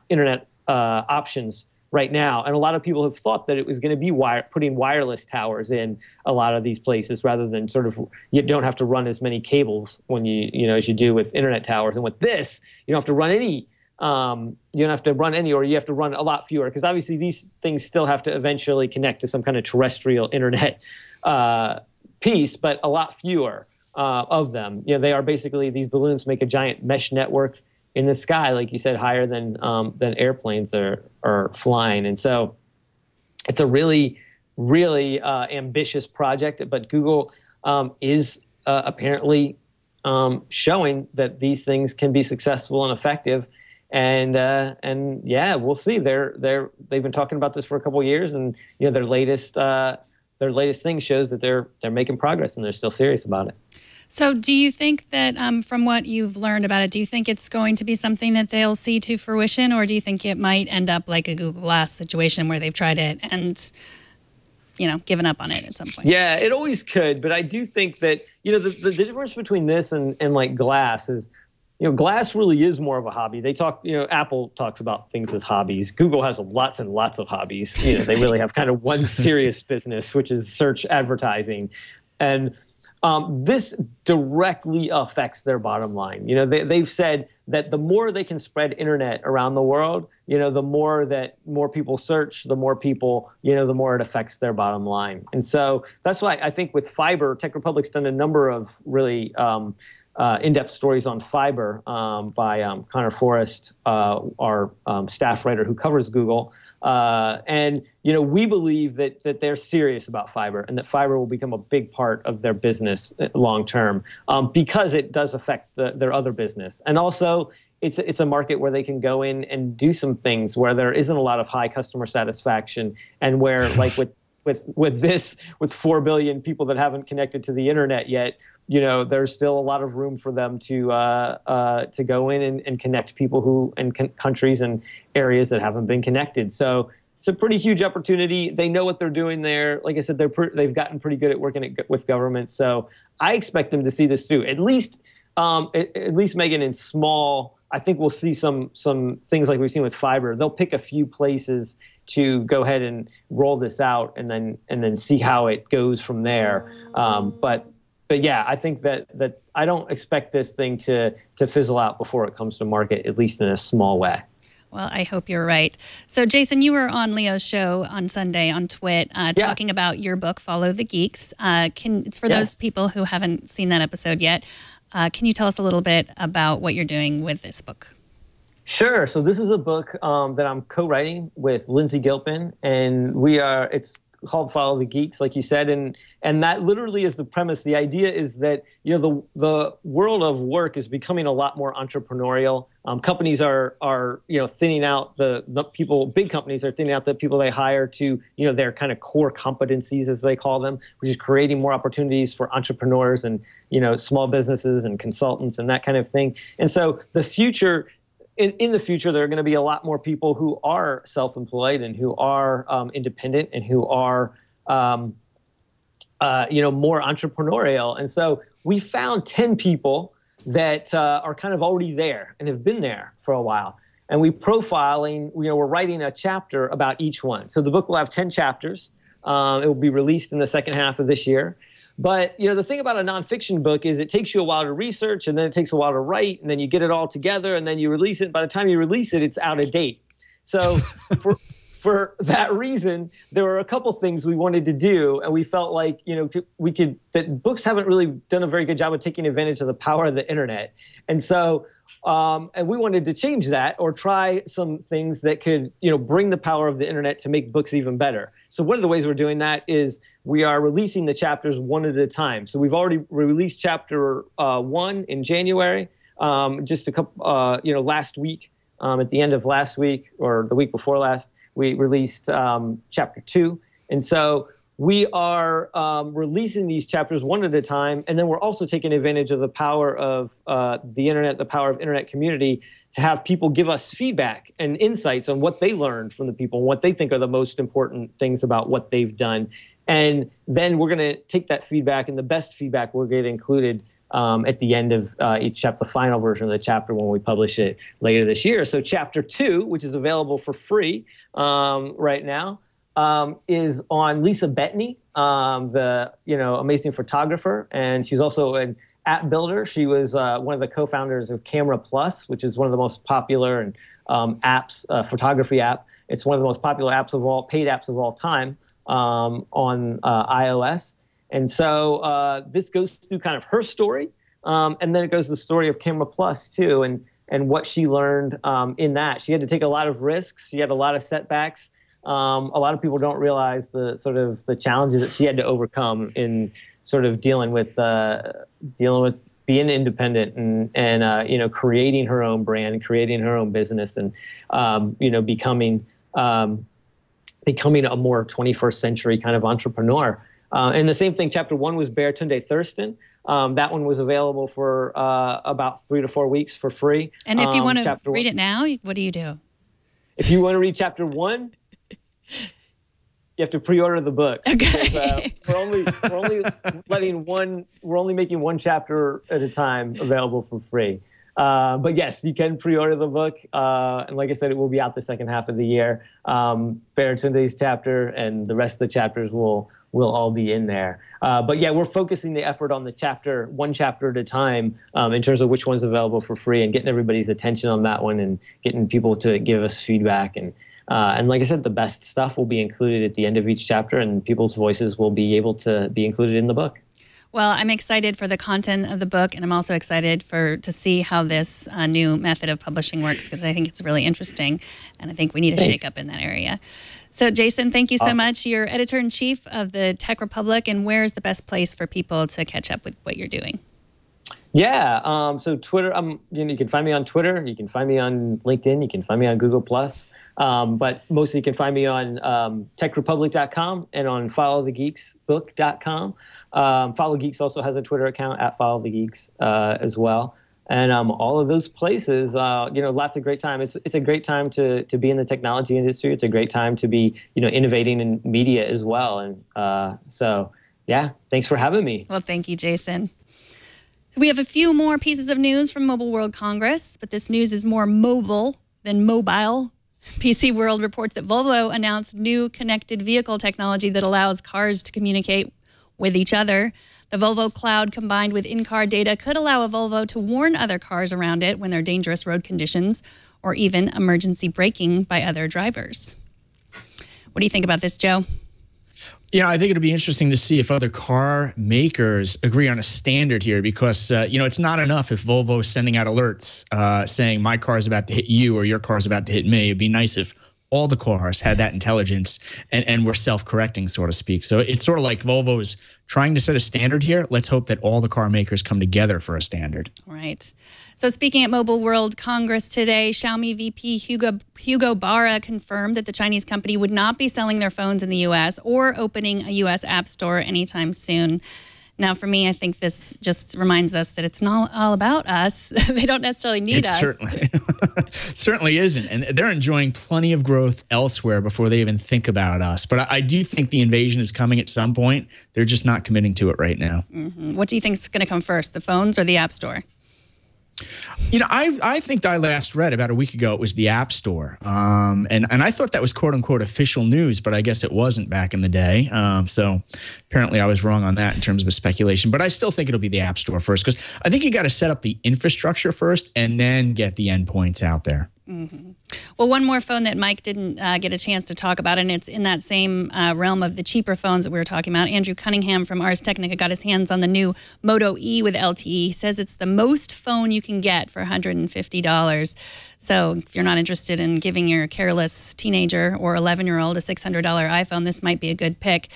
internet options right now. And a lot of people have thought that it was going to be putting wireless towers in a lot of these places, rather than sort of, you don't have to run as many cables when as you do with internet towers. And with this, you don't have to run any. You don't have to run any, or you have to run a lot fewer, because obviously these things still have to eventually connect to some kind of terrestrial internet piece, but a lot fewer of them. They are basically, these balloons make a giant mesh network in the sky, like you said, higher than airplanes are flying. And so it's a really, really ambitious project, but Google is apparently showing that these things can be successful and effective. And yeah, we'll see. They've been talking about this for a couple of years, and their latest thing shows that they're making progress, and they're still serious about it. So do you think that from what you've learned about it, do you think it's going to be something that they'll see to fruition, or do you think it might end up like a Google Glass situation where they've tried it and given up on it at some point? Yeah, it always could, but I do think that the difference between this and like Glass is, Glass really is more of a hobby. They talk, Apple talks about things as hobbies. Google has lots and lots of hobbies. They really have kind of one serious business, which is search advertising. And this directly affects their bottom line. They've said that the more they can spread internet around the world, the more people search, the more people, the more it affects their bottom line. And so that's why I think with fiber, Tech Republic's done a number of really in-depth stories on fiber by Connor Forrest, our staff writer who covers Google. And we believe that they're serious about fiber, and that fiber will become a big part of their business long term, because it does affect their other business. And also, it's a market where they can go in and do some things where there isn't a lot of high customer satisfaction, and where, like with 4 billion people that haven't connected to the internet yet, there's still a lot of room for them to go in and connect people and countries and areas that haven't been connected. So it's a pretty huge opportunity. They know what they're doing there. Like I said, they've gotten pretty good at working with government. So I expect them to see this through. At least, Megan, in small. I think we'll see some things like we've seen with fiber. They'll pick a few places to go ahead and roll this out, and then see how it goes from there. But yeah, I think that I don't expect this thing to fizzle out before it comes to market, at least in a small way. Well, I hope you're right. So, Jason, you were on Leo's show on Sunday on Twit talking about your book, Follow the Geeks. Those people who haven't seen that episode yet, can you tell us a little bit about what you're doing with this book? Sure. So this is a book that I'm co-writing with Lindsay Gilpin, and it's called Follow the Geeks, like you said, and that literally is the premise. The idea is that the world of work is becoming a lot more entrepreneurial. Companies are thinning out the people. Big companies are thinning out the people they hire to their kind of core competencies, as they call them, which is creating more opportunities for entrepreneurs and small businesses and consultants and that kind of thing. And so the future. In the future, there are going to be a lot more people who are self-employed and who are independent and who are, more entrepreneurial. And so we found 10 people that are kind of already there and have been there for a while. And we're writing a chapter about each one. So the book will have 10 chapters. It will be released in the second half of this year. But, the thing about a nonfiction book is it takes you a while to research, and then it takes a while to write, and then you get it all together, and then you release it. By the time you release it, it's out of date. So for that reason, there were a couple things we wanted to do, and we felt like, that books haven't really done a very good job of taking advantage of the power of the internet. And so, and we wanted to change that or try some things that could, bring the power of the internet to make books even better. So one of the ways we're doing that is we are releasing the chapters one at a time. So we've already released chapter 1 in January, just a couple, last week, at the end of last week or the week before last, we released chapter 2. And so we are releasing these chapters one at a time, and then we're also taking advantage of the power of the internet, the power of internet community, to have people give us feedback and insights on what they learned from the people and what they think are the most important things about what they've done. And then we're going to take that feedback, and the best feedback will get included at the end of each chapter, the final version of the chapter when we publish it later this year. So chapter 2, which is available for free right now, is on Lisa Bettany, the amazing photographer, and she's also an app builder. She was one of the co-founders of Camera Plus, which is one of the most popular apps, photography app. It's one of the most popular apps paid apps of all time on iOS. And so this goes through kind of her story, and then it goes to the story of Camera Plus too, and what she learned in that. She had to take a lot of risks. She had a lot of setbacks. A lot of people don't realize the challenges that she had to overcome in sort of dealing with being independent and creating her own brand, creating her own business, and becoming a more 21st century kind of entrepreneur. And the same thing, chapter 1 was Baratunde Thurston. That one was available for about 3 to 4 weeks for free. And if you want to read it now, what do you do? If you want to read chapter 1, you have to pre-order the book. Okay. Because, we're only making one chapter at a time available for free. But yes, you can pre-order the book. And like I said, it will be out the second half of the year. Baratunde's chapter and the rest of the chapters will all be in there. But yeah, we're focusing the effort on one chapter at a time in terms of which one's available for free, and getting everybody's attention on that one and getting people to give us feedback. And like I said, the best stuff will be included at the end of each chapter, and people's voices will be able to be included in the book. Well, I'm excited for the content of the book, and I'm also excited to see how this new method of publishing works, because I think it's really interesting, and I think we need a shake up in that area. So, Jason, thank you so much. You're editor-in-chief of the Tech Republic, and where's the best place for people to catch up with what you're doing? Yeah, so Twitter. You can find me on Twitter. You can find me on LinkedIn. You can find me on Google+. But mostly you can find me on techrepublic.com and on followthegeeksbook.com. Follow Geeks also has a Twitter account at followthegeeks as well. And all of those places, lots of great time. It's a great time to be in the technology industry. It's a great time to be, innovating in media as well. And so, yeah, thanks for having me. Well, thank you, Jason. We have a few more pieces of news from Mobile World Congress, but this news is more mobile than mobile. PC World reports that Volvo announced new connected vehicle technology that allows cars to communicate with each other. The Volvo Cloud combined with in-car data could allow a Volvo to warn other cars around it when there are dangerous road conditions or even emergency braking by other drivers. What do you think about this, Joe? Yeah, I think it'll be interesting to see if other car makers agree on a standard here because, it's not enough if Volvo is sending out alerts saying my car is about to hit you or your car is about to hit me. It'd be nice if all the cars had that intelligence and were self-correcting, so to speak. So it's sort of like Volvo is trying to set a standard here. Let's hope that all the car makers come together for a standard. Right. So speaking at Mobile World Congress today, Xiaomi VP Hugo Barra confirmed that the Chinese company would not be selling their phones in the U.S. or opening a U.S. app store anytime soon. Now, for me, I think this just reminds us that it's not all about us. They don't necessarily need us. Certainly isn't. And they're enjoying plenty of growth elsewhere before they even think about us. But I do think the invasion is coming at some point. They're just not committing to it right now. Mm-hmm. What do you think is going to come first, the phones or the App Store? I think I last read about a week ago it was the App Store, and I thought that was quote unquote official news, but I guess it wasn't back in the day. So apparently I was wrong on that in terms of the speculation. But I still think it'll be the App Store first because I think you got to set up the infrastructure first and then get the endpoints out there. Mm-hmm. Well, one more phone that Mike didn't get a chance to talk about, and it's in that same realm of the cheaper phones that we were talking about. Andrew Cunningham from Ars Technica got his hands on the new Moto E with LTE. He says it's the most phone you can get for $150. So if you're not interested in giving your careless teenager or 11-year-old a $600 iPhone, this might be a good pick.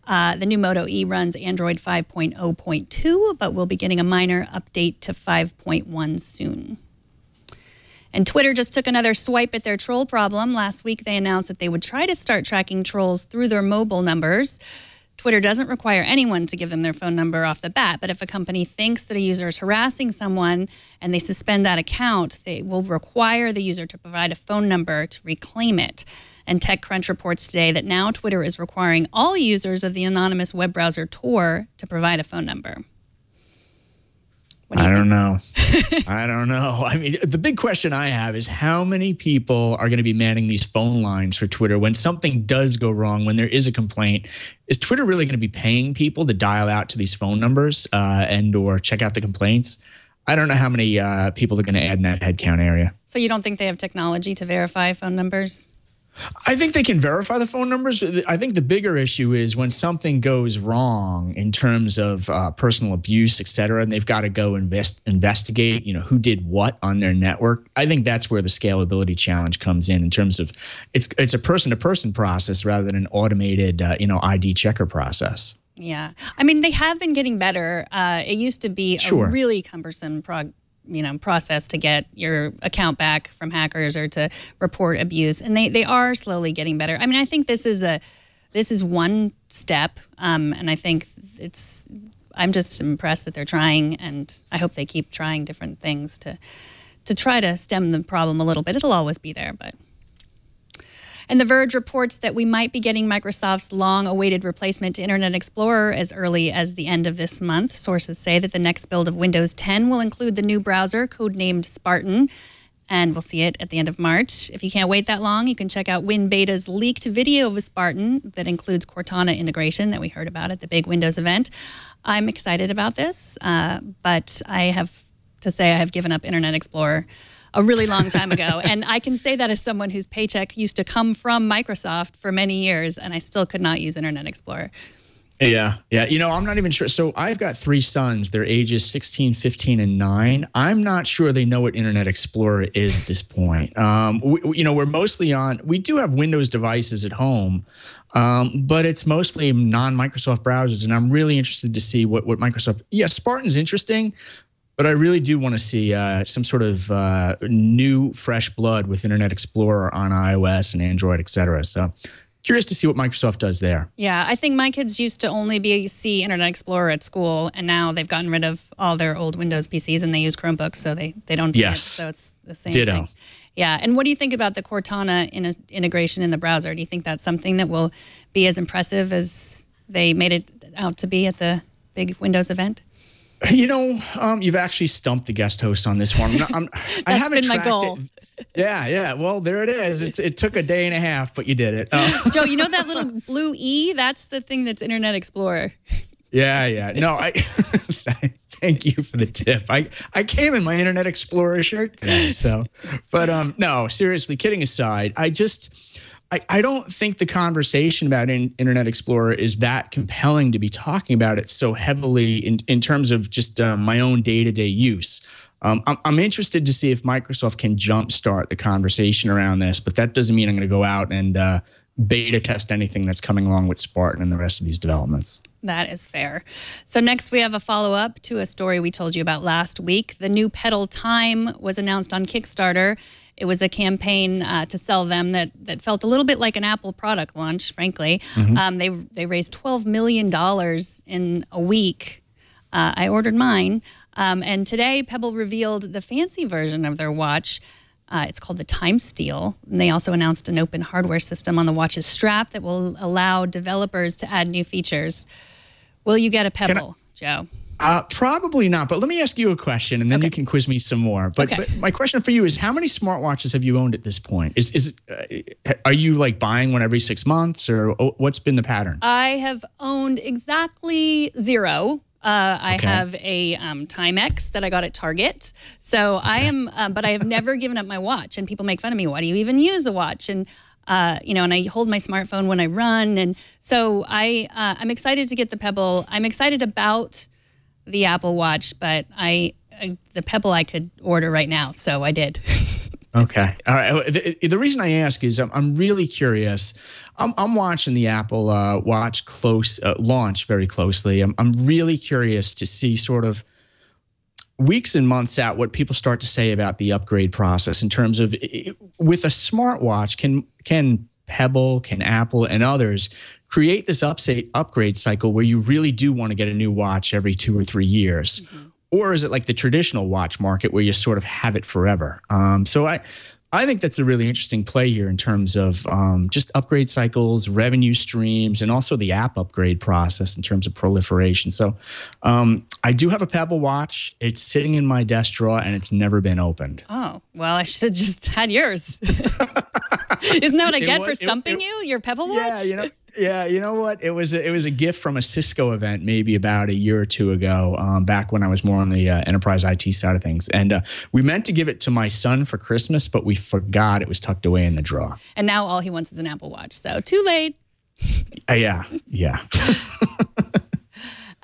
The new Moto E runs Android 5.0.2, but we'll be getting a minor update to 5.1 soon. And Twitter just took another swipe at their troll problem. Last week, they announced that they would try to start tracking trolls through their mobile numbers. Twitter doesn't require anyone to give them their phone number off the bat, but if a company thinks that a user is harassing someone and they suspend that account, they will require the user to provide a phone number to reclaim it. And TechCrunch reports today that now Twitter is requiring all users of the anonymous web browser Tor to provide a phone number. I don't know. I don't know. I mean, the big question I have is how many people are going to be manning these phone lines for Twitter when something does go wrong, when there is a complaint? Is Twitter really going to be paying people to dial out to these phone numbers and or check out the complaints? I don't know how many people they're going to add in that headcount area. So you don't think they have technology to verify phone numbers? I think they can verify the phone numbers. I think the bigger issue is when something goes wrong in terms of personal abuse, et cetera, and they've got to go investigate, who did what on their network. I think that's where the scalability challenge comes in terms of it's a person-to-person process rather than an automated, ID checker process. Yeah. I mean, they have been getting better. It used to be a really cumbersome process to get your account back from hackers or to report abuse, and they are slowly getting better. I mean, I think this is one step, and I think I'm just impressed that they're trying, and I hope they keep trying different things to try to stem the problem a little bit. It'll always be there, but. And The Verge reports that we might be getting Microsoft's long-awaited replacement to Internet Explorer as early as the end of this month. Sources say that the next build of Windows 10 will include the new browser, codenamed Spartan, and we'll see it at the end of March. If you can't wait that long, you can check out WinBeta's leaked video of a Spartan that includes Cortana integration that we heard about at the big Windows event. I'm excited about this, but I have to say I have given up Internet Explorer a really long time ago. And I can say that as someone whose paycheck used to come from Microsoft for many years, and I still could not use Internet Explorer. Yeah. I'm not even sure. So I've got 3 sons. Their ages 16, 15, and 9. I'm not sure they know what Internet Explorer is at this point. We're mostly we do have Windows devices at home, but it's mostly non-Microsoft browsers, and I'm really interested to see what Microsoft. Yeah, Spartan's interesting. But I really do want to see some sort of new, fresh blood with Internet Explorer on iOS and Android, et cetera. So curious to see what Microsoft does there. Yeah, I think my kids used to only see Internet Explorer at school, and now they've gotten rid of all their old Windows PCs, and they use Chromebooks, so they don't see it. So it's the same thing. Yeah, and what do you think about the Cortana integration in the browser? Do you think that's something that will be as impressive as they made it out to be at the big Windows event? You've actually stumped the guest host on this one. I haven't been my goal. Yeah. Well, there it is. It took a day and a half, but you did it. Joe, you know that little blue E? That's the thing that's Internet Explorer. Yeah. No, thank you for the tip. I came in my Internet Explorer shirt today. So, but no, seriously, kidding aside, I I don't think the conversation about Internet Explorer is that compelling to be talking about it so heavily in terms of just my own day-to-day use. I'm interested to see if Microsoft can jumpstart the conversation around this, but that doesn't mean I'm going to go out and beta test anything that's coming along with Spartan and the rest of these developments. That is fair. So next we have a follow-up to a story we told you about last week. The new Pedal Time was announced on Kickstarter. It was a campaign to sell them that felt a little bit like an Apple product launch, frankly. They raised $12 million in a week. I ordered mine. And today Pebble revealed the fancy version of their watch. It's called the Time Steel. And they also announced an open hardware system on the watch's strap that will allow developers to add new features. Will you get a Pebble, Joe? Probably not, but let me ask you a question, and then you can quiz me some more. But my question for you is, how many smartwatches have you owned at this point? Are you like buying one every 6 months, or what's been the pattern? I have owned exactly 0. I have a Timex that I got at Target. So I am, but I have never given up my watch. And people make fun of me. Why do you even use a watch? And and I hold my smartphone when I run. And so I'm excited to get the Pebble. I'm excited about the Apple Watch, but the Pebble I could order right now, so I did. Okay. All right. The reason I ask is I'm really curious. I'm watching the Apple Watch launch very closely. I'm really curious to see sort of weeks and months out what people start to say about the upgrade process in terms of with a smartwatch, can Pebble, can Apple, and others create this upgrade cycle where you really do want to get a new watch every 2 or 3 years? Or is it like the traditional watch market where you sort of have it forever? So I think that's a really interesting play here in terms of just upgrade cycles, revenue streams, and also the app upgrade process in terms of proliferation. So I do have a Pebble watch. It's sitting in my desk drawer, and it's never been opened. Oh, well, I should have just had yours. Isn't that what I get for stumping you? Your Pebble watch? Yeah, you know what? It was a gift from a Cisco event maybe about a year or two ago, back when I was more on the enterprise IT side of things. And we meant to give it to my son for Christmas, but we forgot it was tucked away in the drawer. And now all he wants is an Apple Watch, so too late. Yeah.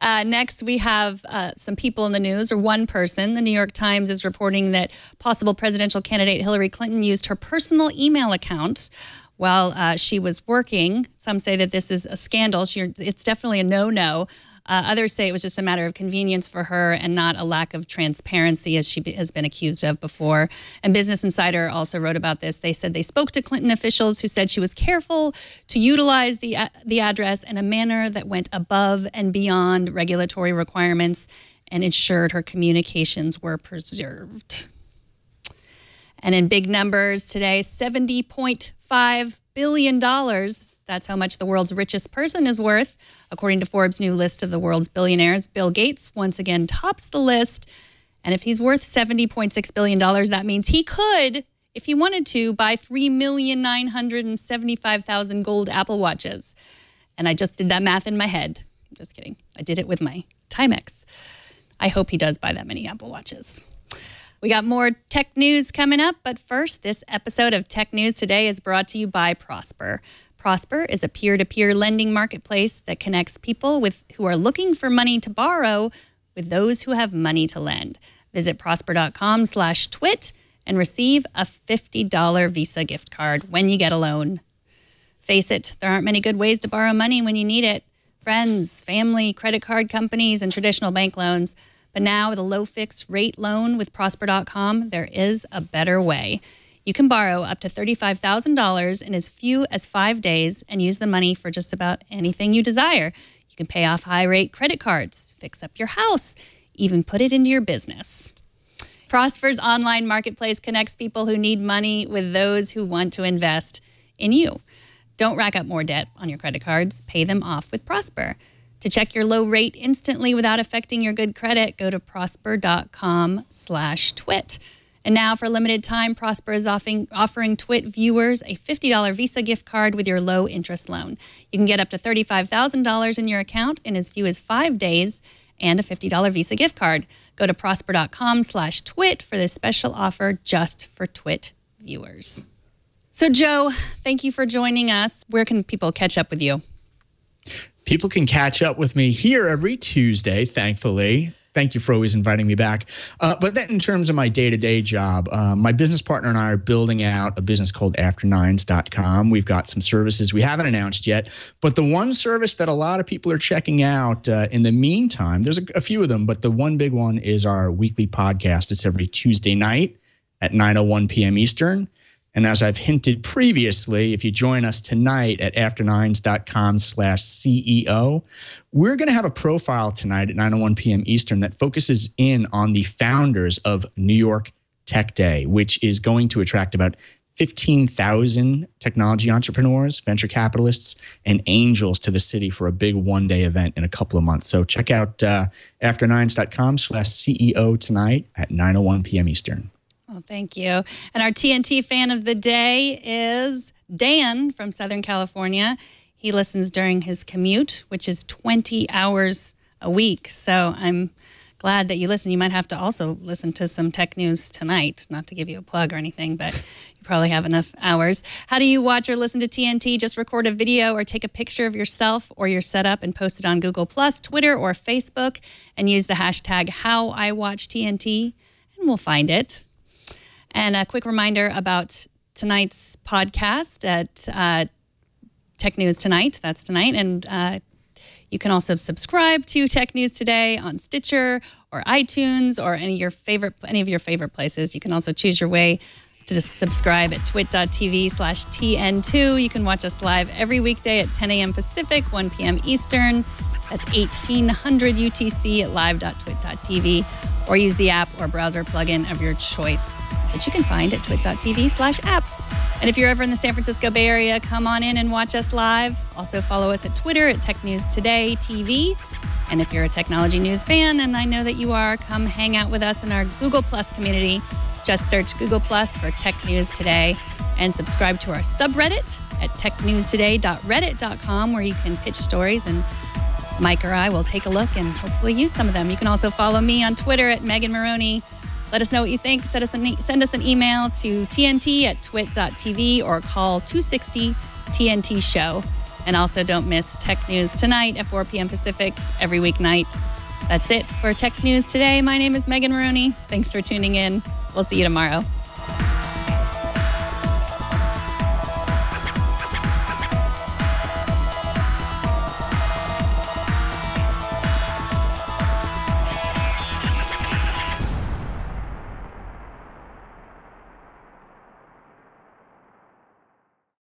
Next, we have some people in the news, or one person. The New York Times is reporting that possible presidential candidate Hillary Clinton used her personal email account while she was working. Some say that this is a scandal. It's definitely a no-no. Others say it was just a matter of convenience for her and not a lack of transparency, as she has been accused of before. And Business Insider also wrote about this. They said they spoke to Clinton officials who said she was careful to utilize the address in a manner that went above and beyond regulatory requirements and ensured her communications were preserved. And in big numbers today, $70.5 billion. That's how much the world's richest person is worth. According to Forbes' new list of the world's billionaires, Bill Gates once again tops the list. And if he's worth $70.6 billion, that means he could, if he wanted to, buy 3,975,000 gold Apple Watches. And I just did that math in my head. Just kidding. I did it with my Timex. I hope he does buy that many Apple Watches. We got more tech news coming up, but first, this episode of Tech News Today is brought to you by Prosper. Prosper is a peer-to-peer lending marketplace that connects people who are looking for money to borrow with those who have money to lend. Visit prosper.com/twit and receive a $50 Visa gift card when you get a loan. Face it, there aren't many good ways to borrow money when you need it. Friends, family, credit card companies, and traditional bank loans. But now with a low fixed rate loan with Prosper.com, there is a better way. You can borrow up to $35,000 in as few as 5 days and use the money for just about anything you desire. You can pay off high-rate credit cards, fix up your house, even put it into your business. Prosper's online marketplace connects people who need money with those who want to invest in you. Don't rack up more debt on your credit cards. Pay them off with Prosper. To check your low rate instantly without affecting your good credit, go to prosper.com/twit. And now, for a limited time, Prosper is offering Twit viewers a $50 Visa gift card with your low interest loan. You can get up to $35,000 in your account in as few as 5 days and a $50 Visa gift card. Go to prosper.com/twit for this special offer just for Twit viewers. So, Joe, thank you for joining us. Where can people catch up with you? People can catch up with me here every Tuesday, thankfully. Thank you for always inviting me back. But then in terms of my day-to-day job, my business partner and I are building out a business called afternines.com. We've got some services we haven't announced yet, but the one service that a lot of people are checking out in the meantime, there's a few of them, but the one big one is our weekly podcast. It's every Tuesday night at 9:01 p.m. Eastern. And as I've hinted previously, if you join us tonight at afternines.com/CEO, we're going to have a profile tonight at 9:01 p.m. Eastern that focuses in on the founders of New York Tech Day, which is going to attract about 15,000 technology entrepreneurs, venture capitalists, and angels to the city for a big one-day event in a couple of months. So check out afternines.com/CEO tonight at 9:01 p.m. Eastern. Well, thank you. And our TNT fan of the day is Dan from Southern California. He listens during his commute, which is 20 hours a week. So I'm glad that you listen. You might have to also listen to some tech news tonight, not to give you a plug or anything, but you probably have enough hours. How do you watch or listen to TNT? Just record a video or take a picture of yourself or your setup and post it on Google+, Twitter, or Facebook, and use the hashtag HowIWatchTNT, and we'll find it. And a quick reminder about tonight's podcast at Tech News Tonight. That's tonight. And you can also subscribe to Tech News Today on Stitcher or iTunes or any of your favorite places. You can also choose your way to just subscribe at twit.tv/TN2. You can watch us live every weekday at 10 a.m. Pacific, 1 p.m. Eastern. That's 1800 UTC at live.twit.tv, or use the app or browser plugin of your choice, which you can find at twit.tv/apps. And if you're ever in the San Francisco Bay Area, come on in and watch us live. Also follow us at Twitter at Tech News Today TV. And if you're a technology news fan, and I know that you are, come hang out with us in our Google Plus community. Just search Google Plus for Tech News Today and subscribe to our subreddit at technewstoday.reddit.com, where you can pitch stories and Mike or I will take a look and hopefully use some of them. You can also follow me on Twitter at Megan Morrone. Let us know what you think. Send us an email to tnt@twit.tv or call 260-TNT-SHOW. And also don't miss Tech News Tonight at 4 p.m. Pacific every weeknight. That's it for Tech News Today. My name is Megan Morrone. Thanks for tuning in. We'll see you tomorrow.